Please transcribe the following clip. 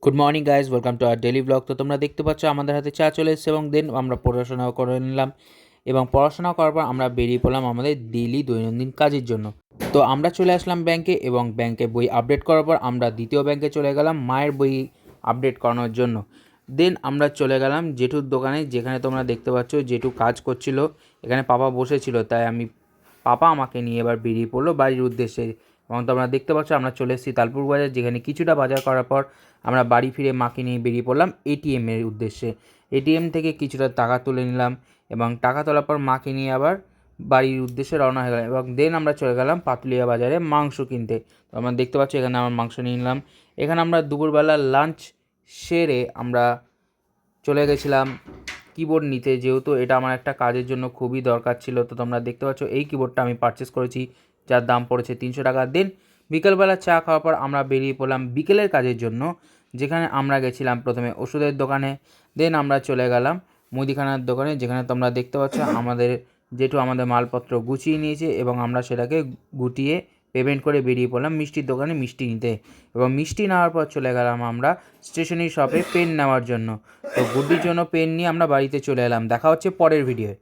Good morning guys, welcome to our daily blog. তো তোমরা দেখতে পাচ্ছ আমাদের হাতে চা চলে এসেছে এবং দেন আমরা পড়াশোনাও করে নিলাম এবং পড়াশোনা করার পর আমরা বেরিয়ে পড়লাম আমাদের ডেইলি দৈনন্দিন কাজের জন্য। তো আমরা চলে আসলাম ব্যাংকে এবং ব্যাংকে বই আপডেট করার পর আমরা দ্বিতীয় ব্যাংকে চলে গেলাম মায়ের বই আপডেট করানোর জন্য। দেন আমরা চলে গেলাম জেঠুর দোকানে, যেখানে তোমরা দেখতে পাচ্ছ জেঠু কাজ করছিল, এখানে পাপা বসেছিল, তাই পাপা আমাকে নিয়ে এবার বেরিয়ে পড়লো বাড়ির উদ্দেশ্যে। এবং তোমরা দেখতে পাচ্ছ আমরা চলে এসেছি তালপুর বাজার, যেখানে কিছুটা বাজার করার পর আমরা বাড়ি ফিরে মাকে নিয়ে বেরিয়ে পড়লাম এটিএমের উদ্দেশ্যে। এটিএম থেকে কিছুটা টাকা তুলে নিলাম এবং টাকা তোলার পর মাকে নিয়ে আবার বাড়ির উদ্দেশ্যে রওনা হয়ে গেলাম এবং দেন আমরা চলে গেলাম পাতুলিয়া বাজারে মাংস কিনতে। তো আমরা দেখতে পাচ্ছি এখানে আমার মাংস নিয়ে নিলাম। এখানে আমরা দুপুরবেলা লাঞ্চ সেরে আমরা চলে গেছিলাম কিবোর্ড নিতে, যেহেতু এটা আমার একটা কাজের জন্য খুবই দরকার ছিল। তো তোমরা দেখতে পাচ্ছ এই কিবোর্ডটা আমি পারচেস করেছি, যার দাম পড়েছে 300 টাকা। দেন বিকেলবেলা চা খাওয়ার পর আমরা বেরিয়ে পড়লাম বিকেলের কাজের জন্য, যেখানে আমরা গেছিলাম প্রথমে ওষুধের দোকানে, দেন আমরা চলে গেলাম মুদিখানার দোকানে, যেখানে তোমরা দেখতে পাচ্ছ আমাদের আমাদের মালপত্র গুছিয়ে নিয়েছে এবং আমরা সেটাকে গুটিয়ে পেমেন্ট করে বেরিয়ে পড়লাম মিষ্টির দোকানে মিষ্টি নিতে। এবং মিষ্টি নেওয়ার পর চলে গেলাম আমরা স্টেশনারি শপে পেন নেওয়ার জন্য। তো গুড্ডির জন্য পেন নিয়ে আমরা বাড়িতে চলে এলাম। দেখা হচ্ছে পরের ভিডিওয়ে।